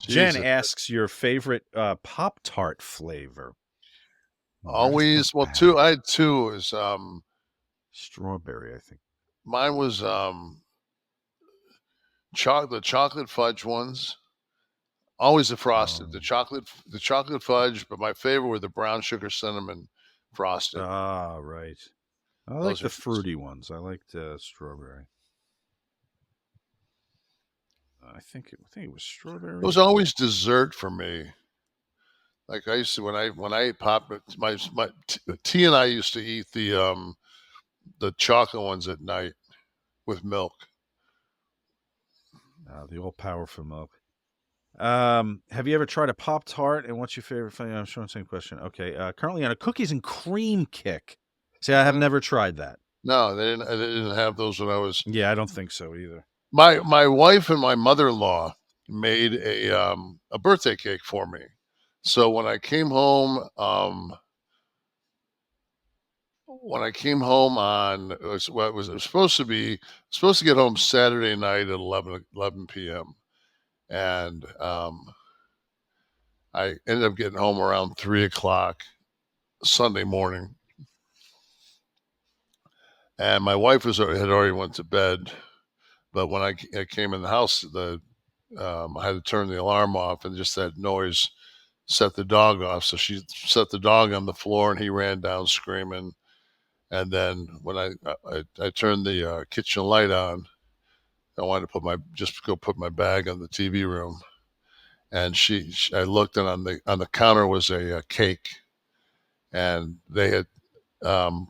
Jen Jesus. asks your favorite Pop-Tart flavor. Always, well, I had two. Is strawberry, I think. mine was the chocolate fudge ones. Always the frosted, the chocolate fudge, but my favorite were the brown sugar cinnamon frosted. Ah, right. I like Those the are just, fruity ones. I liked strawberry. I think it was it strawberry. was always dessert for me. Like I used to when I ate pop, my T and I used to eat the chocolate ones at night with milk. The all-powerful milk. Have you ever tried a Pop-Tart? And what's your favorite flavor? I'm sure the same question. Okay. Currently on a cookies and cream kick. See, I have never tried that. No, they didn't have those when I was. Yeah, I don't think so either. My wife and my mother-in-law made a birthday cake for me. So when I came home, on it was supposed to get home Saturday night at 11 p.m. and I ended up getting home around 3 o'clock Sunday morning, and my wife had already went to bed. But when I came in the house, I had to turn the alarm off, and just that noise set the dog off. So she set the dog on the floor, and he ran down screaming. And then when I turned the kitchen light on, I wanted to put my bag on the TV room, and I looked, and on the counter was a cake, and they had um,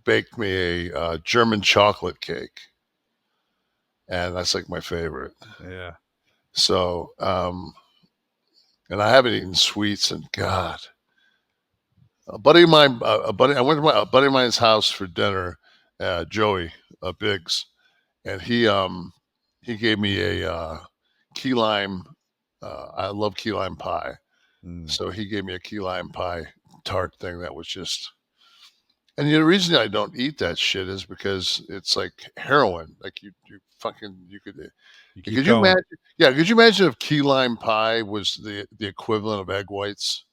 baked me a German chocolate cake, and that's like my favorite. Yeah. So, and I haven't eaten sweets, and God, a buddy of mine, I went to a buddy of mine's house for dinner, Joey Biggs, and he gave me a key lime. I love key lime pie, so he gave me a key lime pie tart thing that was just. And the reason I don't eat that shit is because it's like heroin. Like you could. You keep Could you going. imagine? Yeah, could you imagine if key lime pie was the equivalent of egg whites?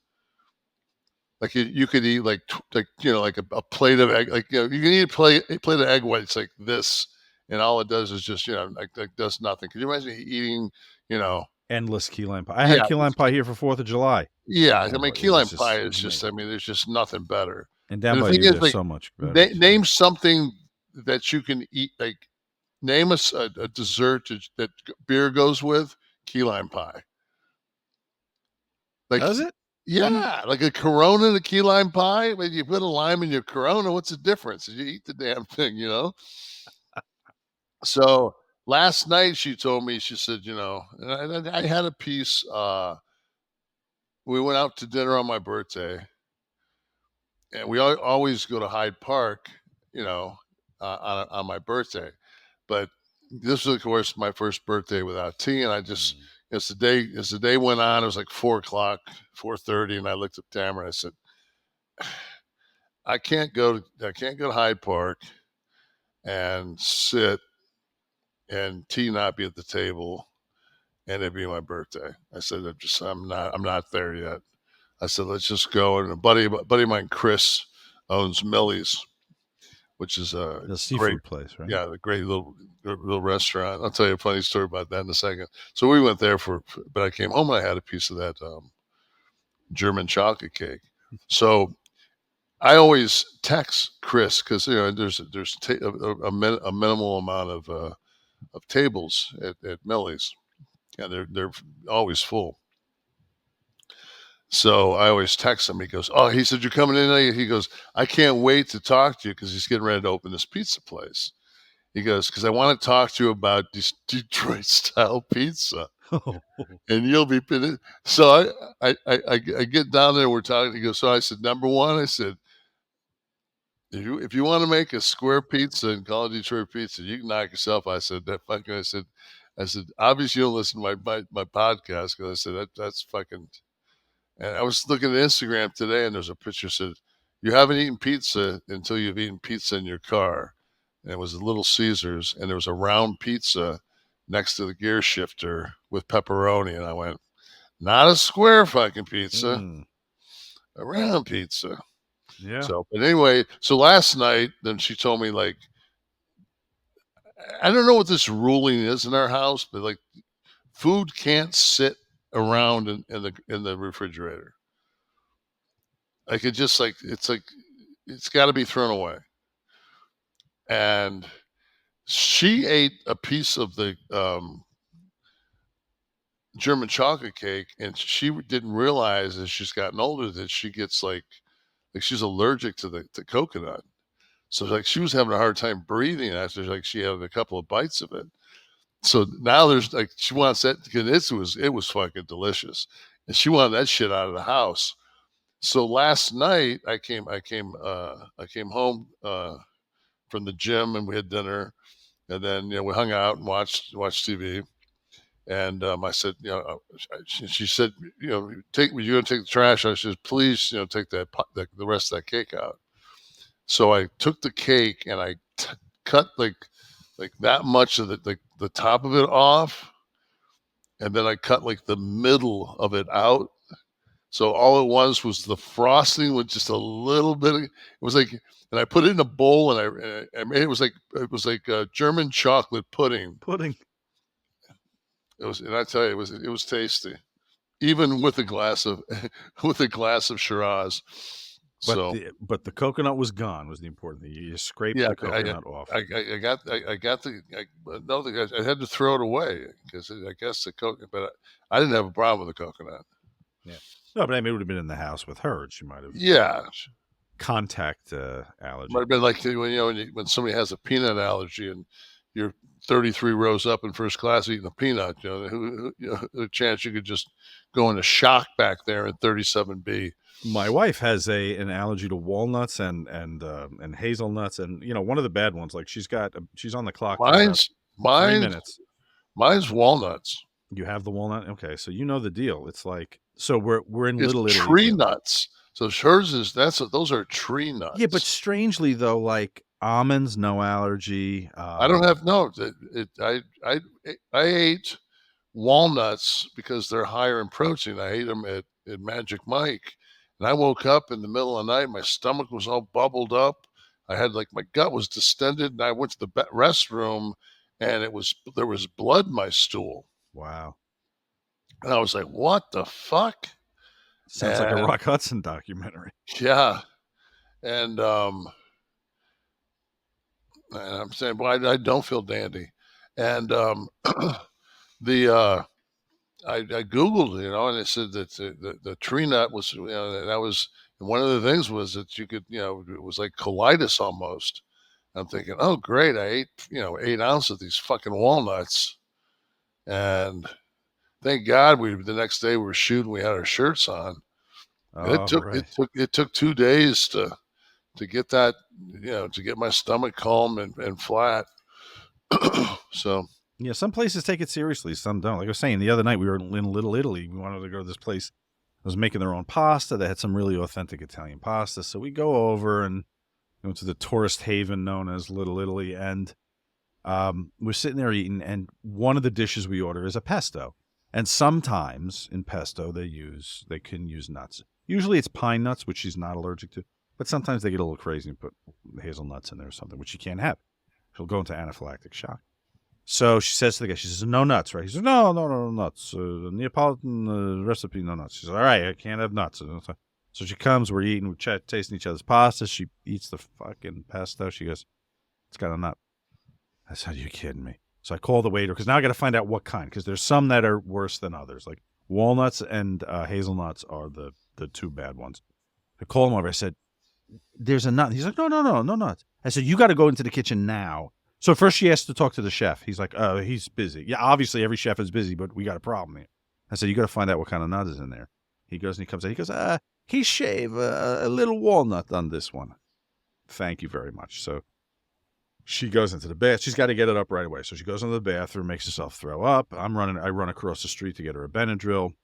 Like you could eat like like a plate of egg, like you can eat a plate of egg whites like this, and all it does is just like does nothing. Could you imagine eating you know Endless key lime pie. I had yeah key lime pie here for 4th of July. yeah I Oh, mean but key it was lime pie just is just amazing. there's just nothing better. And down And the by thing you, is, there's like, so much better too. name something that you can eat. Like, name a dessert that beer goes with. Key lime pie. Like, Does it? yeah, like a Corona and a key lime pie. When you put a lime in your Corona, what's the difference? You eat the damn thing. So last night she told me, she said, and I had a piece. We went out to dinner on my birthday, and we always go to Hyde Park, on my birthday. But this was, of course, my first birthday without tea, and I just as the day went on, it was like 4 o'clock, 4:30, and I looked at the timer and I said, I can't go to Hyde Park and sit and tea not be at the table and it be my birthday. I said, I'm not there yet. I said, let's just go. And a buddy of mine, Chris, owns Millie's, which is a The great, seafood place, right? yeah, the great little restaurant. I'll tell you a funny story about that in a second. So we went there but I came home and I had a piece of that German chocolate cake. So I always text Chris because there's a minimal amount of tables at Millie's, and they're always full. So I always text him. He goes, "Oh," he said, "You're coming in." He goes, "I can't wait to talk to you because he's getting ready to open this pizza place." He goes, "Because I want to talk to you about this Detroit style pizza, and you'll be." So I get down there. We're talking. He goes, "So," I said, "Number one," I said, if you want to make a square pizza and call it Detroit pizza, you can knock yourself. I said that fucking. I said, obviously you don't listen to my podcast because I said that's fucking. And I was looking at Instagram today, and there's a picture that said, "You haven't eaten pizza until you've eaten pizza in your car." And it was a Little Caesars, and there was a round pizza next to the gear shifter with pepperoni, and I went, not a square fucking pizza, Mm. a round pizza. Yeah. So, but anyway, so last night, then she told me, like, I don't know what this ruling is in our house, but like, food can't sit around in the refrigerator. Like, it just like it's got to be thrown away. And she ate a piece of the German chocolate cake, and she didn't realize as she's gotten older that she gets like she's allergic to the coconut. So like she was having a hard time breathing after like she had a couple of bites of it. So now there's like she wants that because it was fucking delicious, and she wanted that shit out of the house. So last night I came home from the gym and we had dinner, and then we hung out and watched TV. And I said, she said, take, were you going to take the trash? I said, please, take the rest of that cake out. So I took the cake and I cut like that much of the top of it off, and then I cut like the middle of it out. So all it was the frosting with just a little bit of, it was like, and I put it in a bowl and I made it was like German chocolate pudding. Pudding. It was, and I tell you, it was tasty, even with a glass of with a glass of Shiraz. So But the coconut was gone. Was the important thing. You scraped yeah, the coconut off. I got the no, I had to throw it away because I guess the coconut, but I didn't have a problem with the coconut. Yeah. No, but I mean, it would have been in the house with her. She might have Yeah, contact allergy. might have been like when somebody has a peanut allergy and you're 33 rows up in first class eating a peanut. The chance you could just go into shock back there in 37B. My wife has an allergy to walnuts and hazelnuts, and one of the bad ones. Like she's on the clock for about 3 minutes. Mine's walnuts. You have the walnut, okay? So you know the deal. It's like we're in It's Little Italy. Tree nuts. So hers is those are tree nuts. Yeah, but strangely though, like almonds, no allergy. I don't have no. I ate walnuts because they're higher in protein. I ate them at Magic Mike, and I woke up in the middle of the night. My stomach was all bubbled up. I had like my gut was distended, and I went to the restroom, and there was blood in my stool. Wow. And I was like, "What the fuck?" Sounds like a Rock Hudson documentary. Yeah, and I'm saying, well, I don't feel dandy, and the I Googled, and it said that the tree nut was, that was, and one of the things was that you could, it was like colitis almost. I'm thinking, oh, great. I ate, 8 ounces of these fucking walnuts. And thank God the next day we were shooting, we had our shirts on. Oh, It took 2 days to get that, to get my stomach calm and flat. So. Yeah, some places take it seriously, some don't. Like I was saying, the other night we were in Little Italy. We wanted to go to this place that was making their own pasta. They had some really authentic Italian pasta. So we go over and went to the tourist haven known as Little Italy. And we're sitting there eating. And one of the dishes we order is a pesto. And sometimes in pesto, they can use nuts. Usually it's pine nuts, which she's not allergic to. But sometimes they get a little crazy and put hazelnuts in there or something, which you can't have. She'll go into anaphylactic shock. So she says to the guy, she says, no nuts, right? He says, no nuts. Neapolitan recipe, no nuts. She says, all right, I can't have nuts. So she comes, we're eating, we're tasting each other's pasta. She eats the fucking pesto. She goes, it's got a nut. I said, are you kidding me? So I call the waiter, because now I got to find out what kind, because there's some that are worse than others. Like walnuts and hazelnuts are the two bad ones. I called him over. I said, there's a nut. He's like, no nuts. I said, you got to go into the kitchen now. So first she has to talk to the chef. He's like, oh, he's busy. Yeah, obviously every chef is busy, but we got a problem here. I said, you got to find out what kind of nut is in there. He goes and he comes out. He goes, he shaved a little walnut on this one. Thank you very much. So she goes into the bath. She's got to get it up right away. So she goes into the bathroom, makes herself throw up. I run across the street to get her a Benadryl.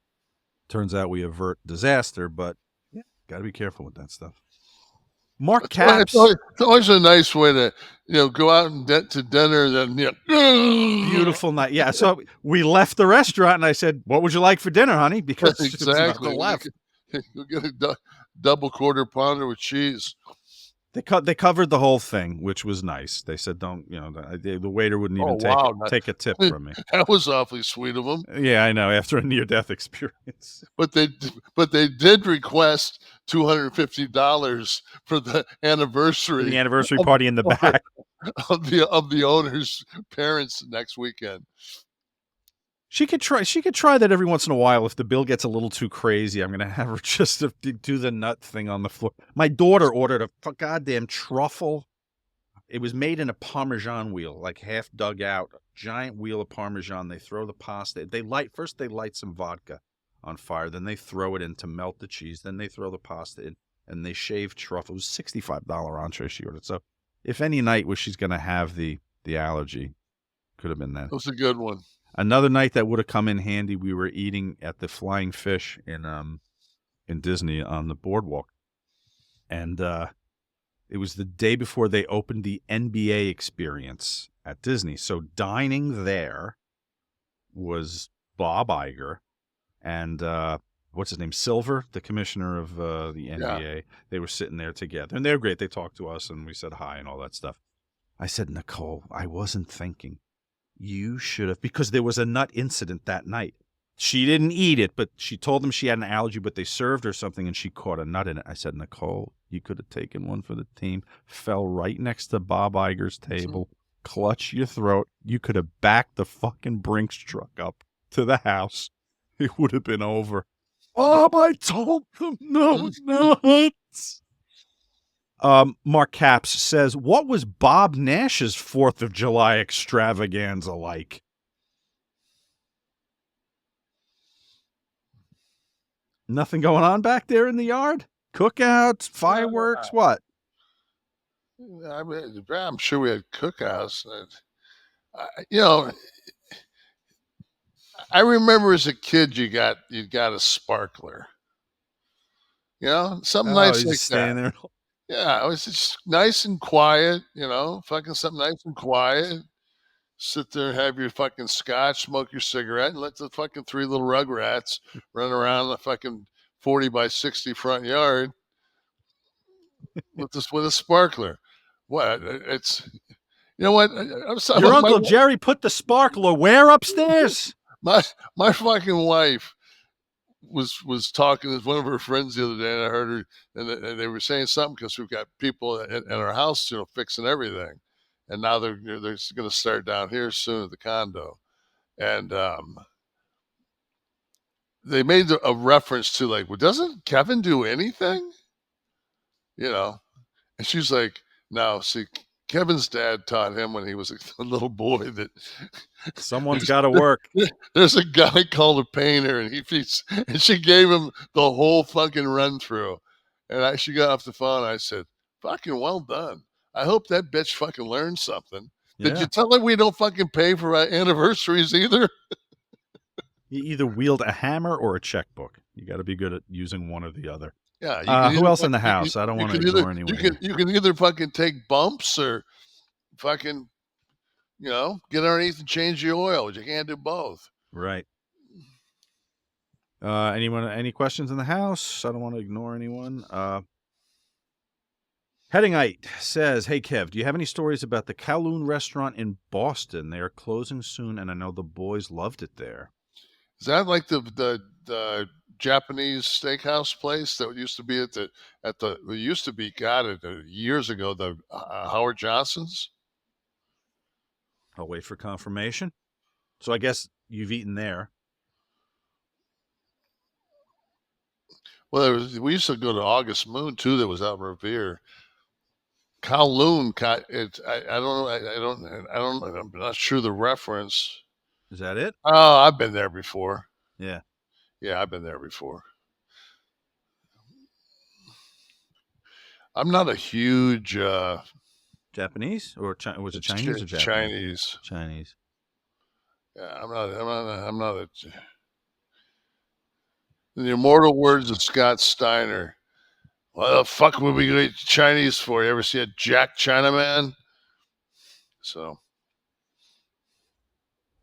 Turns out we avert disaster, but yeah, got to be careful with that stuff. Mark It's always, Capps, it's always a nice way to, go out and to dinner. And then, beautiful night. Yeah. So we left the restaurant and I said, "What would you like for dinner, honey?" Because it was nothing exactly. left. You get a double quarter pounder with cheese. They covered the whole thing, which was nice. They said, "Don't," the waiter wouldn't Oh even wow, take a tip from me. that was awfully sweet of them. Yeah, I know. After a near death experience, But they did request $250 for the for the anniversary anniversary of, party in the of the back. of the owner's parents next weekend. She could try that every once in a while. If the bill gets a little too crazy, I'm gonna have her just to do the nut thing on the floor. My daughter ordered a goddamn truffle. It was made in a Parmesan wheel, like half dug out, a giant wheel of Parmesan. They throw the pasta. They light some vodka on fire, then they throw it in to melt the cheese. Then they throw the pasta in, and they shave truffle. It was $65 entree she ordered. So, if any night where she's gonna have the allergy, could have been that. It was a good one. Another night that would have come in handy. We were eating at the Flying Fish in Disney on the boardwalk, and it was the day before they opened the NBA experience at Disney. So dining there was Bob Iger and what's his name, Silver, the commissioner of the NBA. Yeah. They were sitting there together, and they were great. They talked to us, and we said hi and all that stuff. I said, Nicole, I wasn't thinking. You should have, because there was a nut incident that night. She didn't eat it, but she told them she had an allergy, but they served her something and she caught a nut in it. I said, Nicole, you could have taken one for the team. Fell right next to Bob Iger's table. Clutch your throat. You could have backed the fucking Brinks truck up to the house. It would have been over. Bob, I told them no nuts. Mark Capps says, what was Bob Nash's 4th of July extravaganza like? Nothing going on back there in the yard? Cookouts, fireworks, what? I'm sure we had cookouts. I remember as a kid you got a sparkler. Something nice he's like just that. standing there. Yeah, it was just nice and quiet, fucking something nice and quiet. Sit there and have your fucking scotch, smoke your cigarette, and let the fucking 3 little rugrats run around the fucking 40 by 60 front yard with a sparkler. What? It's what? I'm sorry, Your Uncle Jerry put the sparkler where upstairs? my fucking wife was talking to one of her friends the other day, and I heard her, and they were saying something because we've got people at our house, fixing everything, and now they're going to start down here soon at the condo, and they made a reference to like, well, doesn't Kevin do anything? And she's like, no, see, Kevin's dad taught him when he was a little boy that someone's got to work. There's a guy called a painter, and she gave him the whole fucking run through. And she got off the phone. I said, fucking well done. I hope that bitch fucking learned something. Yeah. Did you tell her we don't fucking pay for our anniversaries either? You either wield a hammer or a checkbook. You got to be good at using one or the other. Yeah. Who else in the house? I don't want to ignore anyone. You can either fucking take bumps or fucking, get underneath and change the oil. But you can't do both. Right. Any questions in the house? I don't want to ignore anyone. Headingite says, hey, Kev, do you have any stories about the Kowloon restaurant in Boston? They are closing soon, and I know the boys loved it there. Is that like the Japanese steakhouse place that used to be it used to be, years ago, the Howard Johnson's? I'll wait for confirmation. So I guess you've eaten there. Well, we used to go to August Moon too. That was out in Revere. Kowloon, I don't know. I'm not sure the reference. Is that it? Oh, I've been there before. Yeah. Yeah, I've been there before. I'm not a huge Japanese or was it Chinese or Japanese? Chinese. Yeah, I'm not a. In the immortal words of Scott Steiner, What the fuck would we eat Chinese for? You ever see a Jack Chinaman? So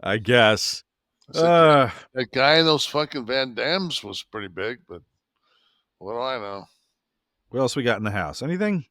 I guess. I said, that guy in those fucking Van Dams was pretty big, but what do I know? What else we got in the house? Anything?